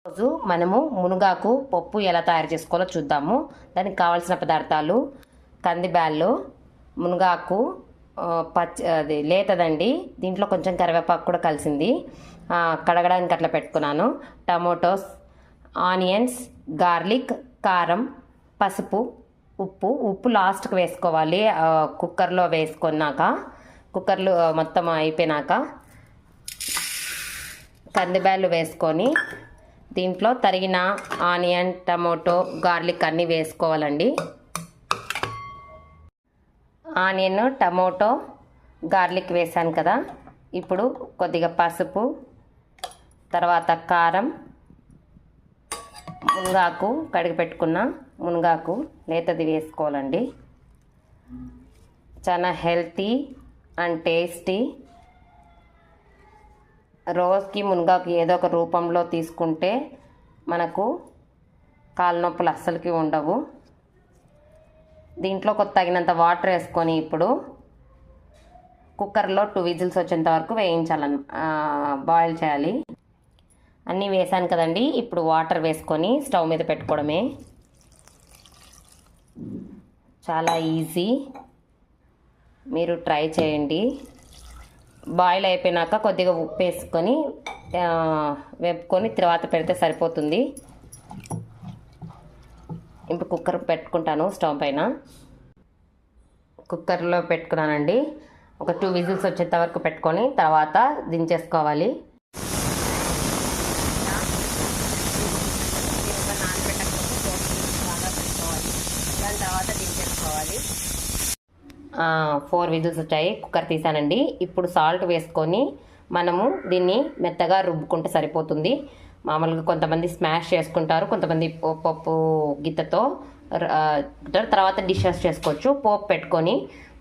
రోజు మనము మునగాకు పప్పు ఎలా తయారు చేసుకోవాలో చూద్దాము. దానికి కావాల్సిన పదార్థాలు కందిబ్యాళ్ళు, మునగాకు, అది లేతదండి, దీంట్లో కొంచెం కరివేపాకు కూడా కలిసింది, కడగడానికి అట్లా పెట్టుకున్నాను. టమోటోస్, ఆనియన్స్, గార్లిక్, కారం, పసుపు, ఉప్పు లాస్ట్కి వేసుకోవాలి. కుక్కర్లో వేసుకున్నాక, కుక్కర్లో మొత్తం అయిపోయినాక కందిబ్యాళ్ళు వేసుకొని దీంట్లో తరిగిన ఆనియన్, టమోటో, గార్లిక్ అన్నీ వేసుకోవాలండి. ఆనియన్, టమోటో, గార్లిక్ వేసాను కదా, ఇప్పుడు కొద్దిగా పసుపు, తర్వాత కారం, మునగాకు, కడిగి పెట్టుకున్న మునగాకు లేతది వేసుకోవాలండి. చాలా హెల్తీ అండ్ టేస్టీ. రోజుకి మునగాకు ఏదో ఒక రూపంలో తీసుకుంటే మనకు కాళ్ళ నొప్పులు అస్సలకి ఉండవు. దీంట్లో తగినంత వాటర్ వేసుకొని ఇప్పుడు కుక్కర్లో 2 విజిల్స్ వచ్చేంత వరకు బాయిల్ చేయాలి. అన్నీ వేసాను కదండి, ఇప్పుడు వాటర్ వేసుకొని స్టవ్ మీద పెట్టుకోవడమే. చాలా ఈజీ, మీరు ట్రై చేయండి. బాయిల్ అయిపోయినాక కొద్దిగా ఉప్పు వేసుకొని వేపుకొని తర్వాత పెడితే సరిపోతుంది. ఇప్పుడు కుక్కర్ పెట్టుకుంటాను స్టవ్ పైన. కుక్కర్లో పెట్టుకున్నానండి. ఒక 2 విజిల్స్ వచ్చేంత వరకు పెట్టుకొని తర్వాత దించేసుకోవాలి. దాని తర్వాత దించేసుకోవాలి. 4 విజిల్స్ వచ్చాయి, కుక్కర్ తీసానండి. ఇప్పుడు సాల్ట్ వేసుకొని మనము దీన్ని మెత్తగా రుబ్బుకుంటే సరిపోతుంది. మామూలుగా కొంతమంది స్మాష్ చేసుకుంటారు, కొంతమంది పప్పు గిత్తతో తర్వాత డిషెస్ చేసుకోవచ్చు. పోపు పెట్టుకొని,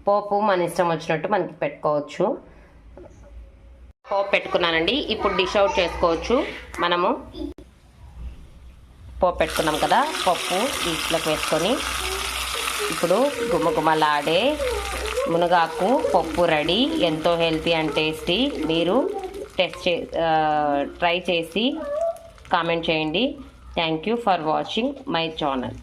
పోపు మన ఇష్టం వచ్చినట్టు మనకి పెట్టుకోవచ్చు. పోపు పెట్టుకున్నానండి, ఇప్పుడు డిష్ అవుట్ చేసుకోవచ్చు. మనము పోపు పెట్టుకున్నాం కదా, పప్పు దీంట్లోకి వేసుకొని ఇప్పుడు గుమగుమలాడే మునగాకు పప్పు రెడీ. ఎంతో హెల్తీ అండ్ టేస్టీ. మీరు ట్రై చేసి కామెంట్ చేయండి. Thank you for watching my channel.